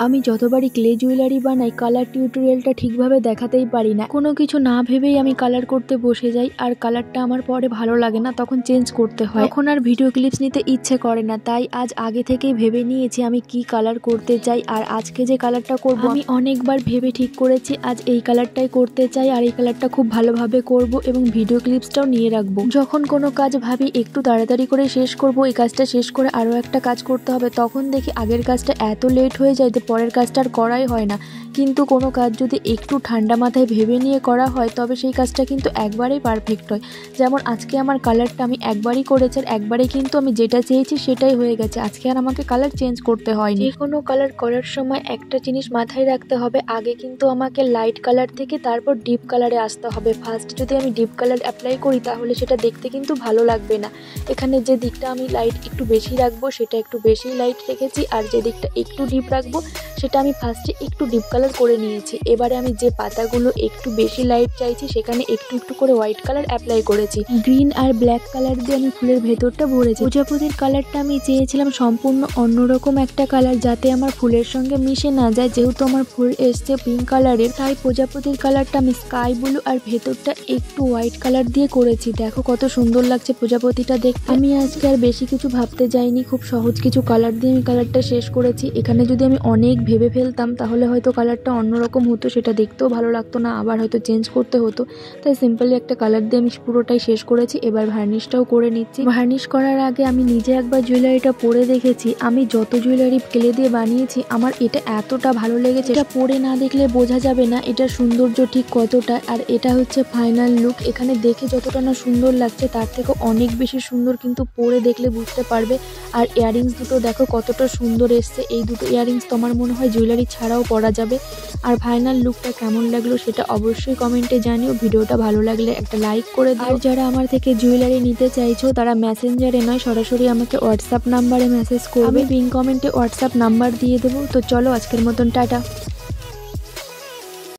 আমি যতবারই clay jewellery বানাই কালার টিউটোরিয়ালটা ঠিকভাবে দেখাতেই পারি না। কোনো কিছু না ভেবেই আমি কালার করতে বসে যাই, আর কালারটা আমার পরে ভালো লাগে না, তখন চেঞ্জ করতে হয়। তখন আর ভিডিও ক্লিপস নিতে ইচ্ছে করে না। তাই আজ আগে থেকেই ভেবে নিয়েছি আমি কি কালার করতে চাই, আর আজকে যে কালারটা করব আমি অনেকবার ভেবে ঠিক করেছি আজ এই কালারটাই করতে চাই, আর এই কালারটা খুব ভালোভাবে করব এবং ভিডিও ক্লিপসটাও নিয়ে রাখবো। যখন কোনো কাজ ভাবি একটু তাড়াতাড়ি করে শেষ করব, এই কাজটা শেষ করে আরও একটা কাজ করতে হবে, তখন দেখি আগের কাজটা এত লেট হয়ে যায় যে পরের কাজটা আর করাই হয় না। কিন্তু কোনো কাজ যদি একটু ঠান্ডা মাথায় ভেবে নিয়ে করা হয় তবে সেই কাজটা কিন্তু একবারেই পারফেক্ট হয়। যেমন আজকে আমার কালারটা আমি একবারই করেছি, আর একবারে কিন্তু আমি যেটা চেয়েছি সেটাই হয়ে গেছে। আজকে আর আমাকে কালার চেঞ্জ করতে হয়নি। যে কোনো কালার করার সময় একটা জিনিস মাথায় রাখতে হবে, আগে কিন্তু আমাকে লাইট কালার থেকে তারপর ডিপ কালারে আসতে হবে। ফার্স্ট যদি আমি ডিপ কালার অ্যাপ্লাই করি তাহলে সেটা দেখতে কিন্তু ভালো লাগবে না। এখানে যে দিকটা আমি লাইট একটু বেশি রাখবো সেটা একটু বেশি লাইট রেখেছি, আর যে দিকটা একটু ডিপ রাখবো সেটা আমি ফার্স্টে একটু ডিপ কালার করে নিয়েছি। এবারে আমি যে পাতাগুলো একটু বেশি লাইট চাইছি সেখানে একটু একটু করে হোয়াইট কালার অ্যাপ্লাই করেছি। গ্রিন আর ব্ল্যাক কালার দিয়ে আমি ফুলের ভেতরটা ভরেছি। প্রজাপতির কালারটা আমি চেয়েছিলাম সম্পূর্ণ অন্যরকম একটা কালার, যাতে আমার ফুলের সঙ্গে মিশে না যায়। যেহেতু আমার ফুল এসছে পিঙ্ক কালারের, তাই প্রজাপতির কালারটা আমি স্কাই ব্লু আর ভেতরটা একটু হোয়াইট কালার দিয়ে করেছি। দেখো কত সুন্দর লাগছে প্রজাপতিটা দেখতে। আমি আজকে আর বেশি কিছু ভাবতে যাইনি, খুব সহজ কিছু কালার দিয়ে আমি কালারটা শেষ করেছি। এখানে যদি আমি অনেক ভেবে ফেলতাম তাহলে হয়তো কালারটা অন্যরকম হতো, সেটা দেখতেও ভালো লাগতো না, আবার হয়তো চেঞ্জ করতে হতো। তাই সিম্পলি একটা কালার দিয়ে আমি পুরোটাই শেষ করেছি। এবার ভার্নিশটাও করে নিচ্ছি। ভার্নিশ করার আগে আমি নিজে একবার জুয়েলারিটা পরে দেখেছি। আমি যত জুয়েলারি ক্লে দিয়ে বানিয়েছি আমার এটা এতটা ভালো লেগেছে, এটা পরে না দেখলে বোঝা যাবে না এটার সৌন্দর্য ঠিক কতটা। আর এটা হচ্ছে ফাইনাল লুক। এখানে দেখে যতটা না সুন্দর লাগছে তার থেকে অনেক বেশি সুন্দর কিন্তু পরে দেখলে বুঝতে পারবে। আর ইয়াররিংস দুটো দেখো কতটা সুন্দর এসছে। এই দুটো ইয়াররিংস তো আমার মনে হয় জুয়েলারি ছাড়াও পরা যাবে। আর ফাইনাল লুকটা কেমন লাগলো সেটা অবশ্যই কমেন্টে জানিও। ভিডিওটা ভালো লাগলে একটা লাইক করে দিও। আর যারা আমার থেকে জুয়েলারি নিতে চাইছো তারা মেসেঞ্জারে নয় সরাসরি আমাকে হোয়াটসঅ্যাপ নাম্বারে মেসেজ করবে। আমি পিন কমেন্টে হোয়াটসঅ্যাপ নাম্বার দিয়ে দেবো। তো চলো আজকের মতন টাটা।